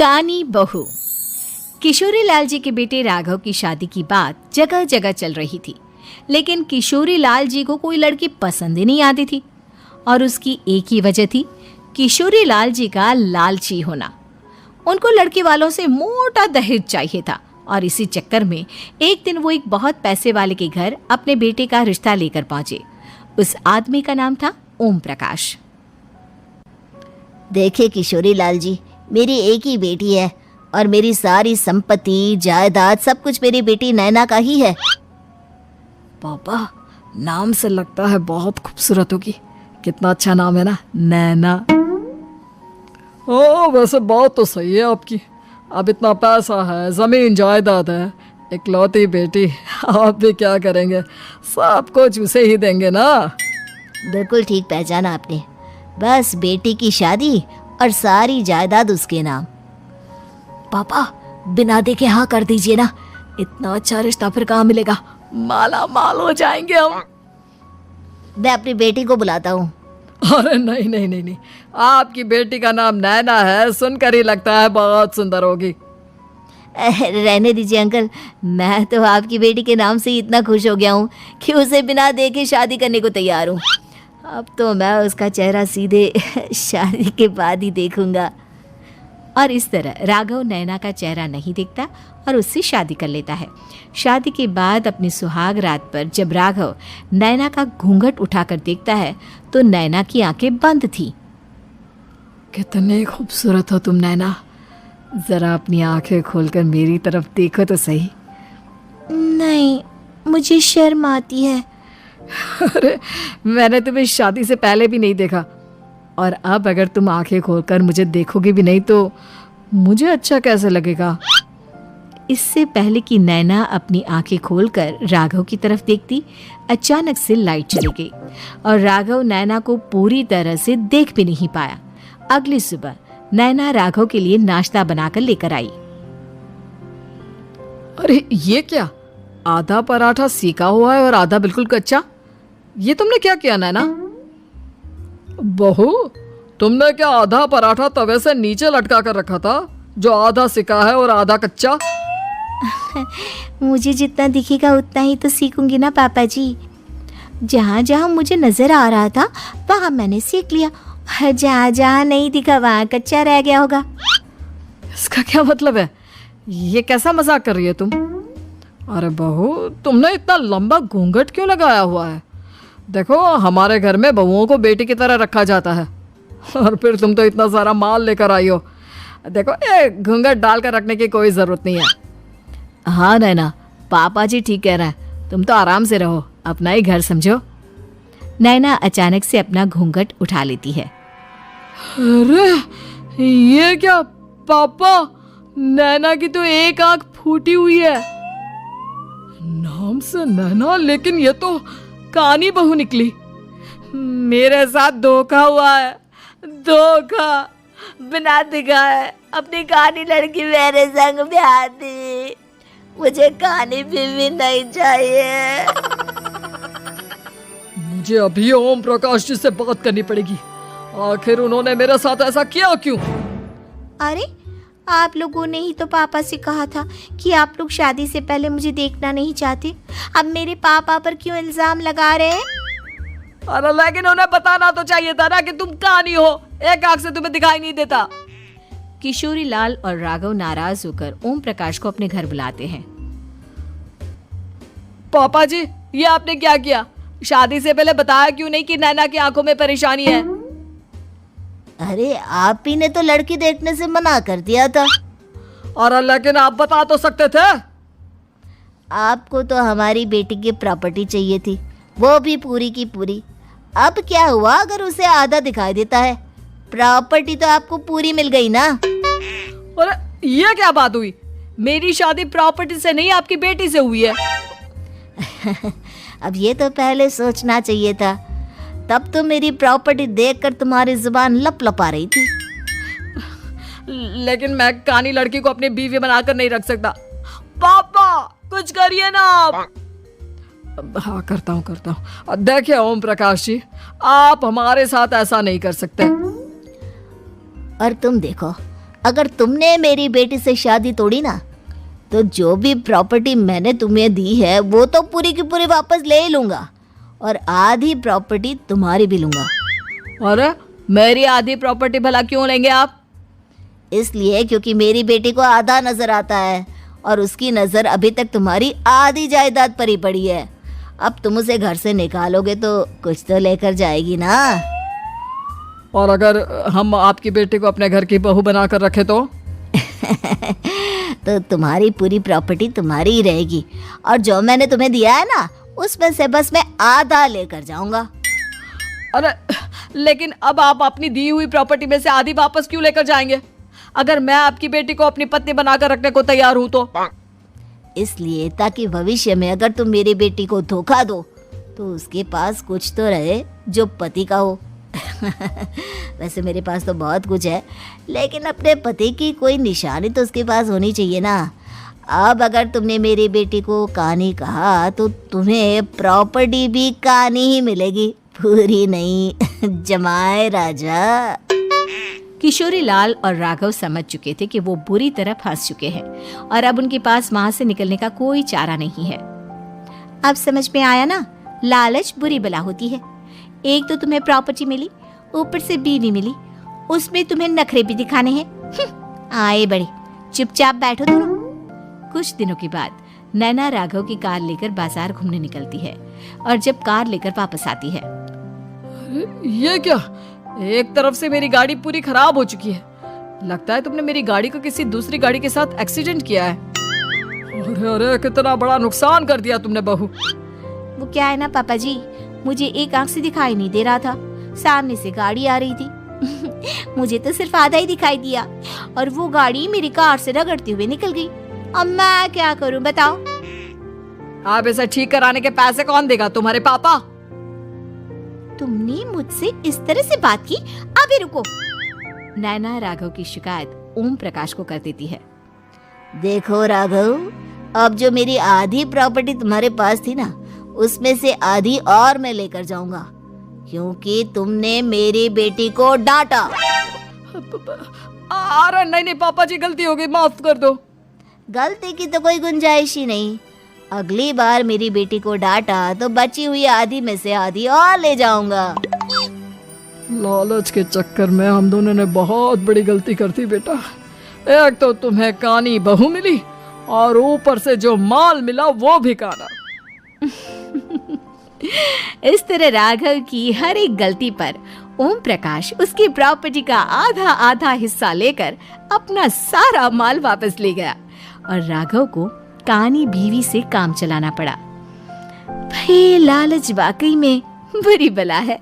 कानी बहू। किशोरी लाल जी के बेटे राघव की शादी की बात जगह जगह चल रही थी, लेकिन किशोरी लाल जी को कोई लड़की पसंद ही नहीं आती थी। और उसकी एक ही वजह थी, किशोरी लाल जी का लालची होना। उनको लड़की वालों से मोटा दहेज चाहिए था और इसी चक्कर में एक दिन वो एक बहुत पैसे वाले के घर अपने बेटे का रिश्ता लेकर पहुंचे। उस आदमी का नाम था ओम प्रकाश। देखिए किशोरी लाल जी, मेरी एक ही बेटी है और मेरी सारी संपत्ति जायदाद सब कुछ मेरी बेटी नैना का ही है। पापा, नाम से लगता है बहुत खूबसूरत होगी। कितना अच्छा नाम है ना, नैना। ओ, वैसे बात तो सही है आपकी। अब इतना पैसा है, जमीन जायदाद है, इकलौती बेटी, आप भी क्या करेंगे? सब कुछ उसे ही देंगे ना। बिल्कुल ठीक पहचाना आपने। बस बेटी की शादी और सारी जायदाद उसके नाम। पापा, बिना देखे हाँ कर दीजिए ना। इतना अच्छा रिश्ता फिर कहाँ मिलेगा? माला माल हो जाएंगे हम। मैं अपनी बेटी को बुलाता हूँ। अरे नहीं नहीं नहीं नहीं, आपकी बेटी का नाम नैना है, सुनकर ही लगता है बहुत सुंदर होगी। रहने दीजिए अंकल, मैं तो आपकी बेटी के नाम से ही इतना खुश हो गया हूँ कि उसे बिना देखे शादी करने को तैयार हूँ। अब तो मैं उसका चेहरा सीधे शादी के बाद ही देखूंगा। और इस तरह राघव नैना का चेहरा नहीं देखता और उससे शादी कर लेता है। शादी के बाद अपनी सुहाग रात पर जब राघव नैना का घूंघट उठाकर देखता है तो नैना की आंखें बंद थी। कितने खूबसूरत हो तुम नैना, जरा अपनी आंखें खोलकर मेरी तरफ देखो तो सही। नहीं, मुझे शर्म आती है। अरे, मैंने तुम्हें शादी से पहले भी नहीं देखा, और अब अगर तुम आंखें खोलकर मुझे देखोगे भी नहीं तो मुझे अच्छा कैसे लगेगा? इससे पहले कि नैना अपनी आंखें खोलकर राघव की तरफ देखती, अचानक से लाइट चली गई और राघव नैना को पूरी तरह से देख भी नहीं पाया। अगली सुबह नैना राघव के लिए नाश्ता बनाकर लेकर आई। अरे ये क्या, आधा पराठा सेका हुआ है और आधा बिल्कुल कच्चा। ये तुमने क्या किया नैना? बहू, तुमने क्या आधा पराठा तवे से नीचे लटका कर रखा था, जो आधा सिका है और आधा कच्चा? मुझे जितना दिखेगा उतना ही तो सीखूंगी ना पापा जी। जहाँ जहाँ मुझे नजर आ रहा था वहाँ मैंने सीख लिया, जहाँ जहाँ नहीं दिखा वहाँ कच्चा रह गया होगा। इसका क्या मतलब है? ये कैसा मजाक कर रही है तुम? अरे बहू, तुमने इतना लंबा घूंघट क्यों लगाया हुआ है? देखो, हमारे घर में बहुओं को बेटी की तरह रखा जाता है, और फिर तुम तो इतना सारा माल लेकर आई हो। देखो, ये घूंघट डालकर रखने की कोई ज़रूरत नहीं है। हाँ नैना, पापा जी ठीक कह रहे हैं, तुम तो आराम से रहो, अपना ही घर समझो। नैना अचानक से अपना घूंघट उठा लेती है। अरे ये क्या पापा, नैना की तो एक आंख फूटी हुई है। नाम से नैना, लेकिन ये तो कानी बहू निकली। मेरे साथ धोखा हुआ है, धोखा। बिना दिखाए अपनी कानी लड़की मेरे संग ब्याह दी। मुझे कानी भी नहीं चाहिए। मुझे अभी ओम प्रकाश जी से बात करनी पड़ेगी। आखिर उन्होंने मेरे साथ ऐसा किया क्यों? अरे, आप लोगों ने ही तो पापा से कहा था कि आप लोग शादी से पहले मुझे देखना नहीं चाहते। अब मेरे पापा पर क्यों इल्जाम लगा रहे हैं? अरे लेकिन उन्हें बताना तो चाहिए था ना कि तुम कानी हो, एक आंख से तुम्हें दिखाई नहीं देता। किशोरी लाल और राघव नाराज होकर ओम प्रकाश को अपने घर बुलाते हैं। पापा जी, ये आपने क्या किया? शादी से पहले बताया क्यों नहीं कि नैना की आंखों में परेशानी है? अरे, आप ही ने तो लड़की देखने से मना कर दिया था। और लेकिन आप बता तो सकते थे। आपको तो हमारी बेटी की प्रॉपर्टी चाहिए थी, वो भी पूरी की पूरी। अब क्या हुआ अगर उसे आधा दिखाई देता है? प्रॉपर्टी तो आपको पूरी मिल गई ना। अरे ये क्या बात हुई? मेरी शादी प्रॉपर्टी से नहीं, आपकी बेटी से हुई है। अब ये तो पहले सोचना चाहिए था, तब तो मेरी प्रॉपर्टी देखकर तुम्हारी जुबान लप लपा रही थी। लेकिन मैं कानी लड़की को अपनी बीवी बनाकर नहीं रख सकता। पापा, कुछ करिए ना आप। हाँ, करता हूँ। देखिए ओम प्रकाश जी, आप हमारे साथ ऐसा नहीं कर सकते। और तुम देखो, अगर तुमने मेरी बेटी से शादी तोड़ी ना, तो जो भी प्रॉपर्टी मैंने तुम्हें दी है वो तो पूरी की पूरी वापस ले ही लूँगा, और आधी प्रॉपर्टी तुम्हारी भी लूँगा। अरे मेरी आधी प्रॉपर्टी भला क्यों लेंगे आप? इसलिए क्योंकि मेरी बेटी को आधा नजर आता है और उसकी नज़र अभी तक तुम्हारी आधी जायदाद पर ही पड़ी है। अब तुम उसे घर से निकालोगे तो कुछ तो लेकर जाएगी ना। और अगर हम आपकी बेटी को अपने घर की बहू बना कर रखे तो? तो तुम्हारी पूरी प्रॉपर्टी तुम्हारी ही रहेगी, और जो मैंने तुम्हें दिया है ना, उसमें से बस मैं आधा लेकर जाऊंगा। अरे लेकिन अब आप अपनी दी हुई प्रॉपर्टी में से आधी वापस क्यों लेकर जाएंगे? अगर मैं आपकी बेटी को अपनी पत्नी बनाकर रखने को तैयार हूं तो? इसलिए ताकि भविष्य में अगर तुम मेरी बेटी को धोखा दो तो उसके पास कुछ तो रहे जो पति का हो। वैसे मेरे पास तो बहुत कुछ है, लेकिन अपने पति की कोई निशानी तो उसके पास होनी चाहिए ना। अब अगर तुमने मेरी बेटी को कहानी कहा तो तुम्हें प्रॉपर्टी भी कहानी ही मिलेगी, पूरी नहीं। जमाए राजा। किशोरी लाल और राघव समझ चुके थे कि वो बुरी तरह फंस चुके हैं और अब उनके पास वहां से निकलने का कोई चारा नहीं है। अब समझ में आया ना, लालच बुरी बला होती है। एक तो तुम्हें प्रॉपर्टी मिली, ऊपर से बीवी मिली, उसमें तुम्हें नखरे भी दिखाने हैं। आए बड़े, चुपचाप बैठो दोनों। कुछ दिनों के बाद नैना राघव की कार लेकर बाजार घूमने निकलती है और जब कार लेकर वापस आती है, ये क्या? एक तरफ से मेरी गाड़ी पूरी खराब हो चुकी है। लगता है तुमने मेरी गाड़ी को किसी दूसरी गाड़ी के साथ एक्सीडेंट किया है। अरे अरे कितना बड़ा नुकसान कर दिया तुमने बहू। वो क्या है ना पापा जी, मुझे एक आंख से दिखाई नहीं दे रहा था, सामने से गाड़ी आ रही थी। मुझे तो सिर्फ आधा ही दिखाई दिया और वो गाड़ी मेरी कार से रगड़ते हुए निकल गई। अब मैं क्या करूं बताओ? आप इसे ठीक कराने के पैसे कौन देगा? तुम्हारे पापा। तुमने मुझसे इस तरह से बात की? अभी रुको। नैना राघव की शिकायत ओम प्रकाश को कर देती है। देखो राघव, अब जो मेरी आधी प्रॉपर्टी तुम्हारे पास थी ना, उसमें से आधी और मैं लेकर जाऊंगा, क्योंकि तुमने मेरी बेटी को डांटा। अरे नहीं नहीं पापा जी, गलती हो गई, माफ कर दो। गलती की तो कोई गुंजाइश ही नहीं। अगली बार मेरी बेटी को डांटा तो बची हुई आधी में से आधी और ले जाऊंगा। लालच के चक्कर में हम दोनों ने बहुत बड़ी गलती कर दी बेटा। एक तो तुम्हें कानी बहू मिली और ऊपर से जो माल मिला वो भी काना। इस तरह राघव की हर एक गलती पर ओम प्रकाश उसकी प्रॉपर्टी का आधा आधा हिस्सा लेकर अपना सारा माल वापस ले गया और राघव को कानी बीवी से काम चलाना पड़ा। भाई लालच वाकई में बुरी बला है।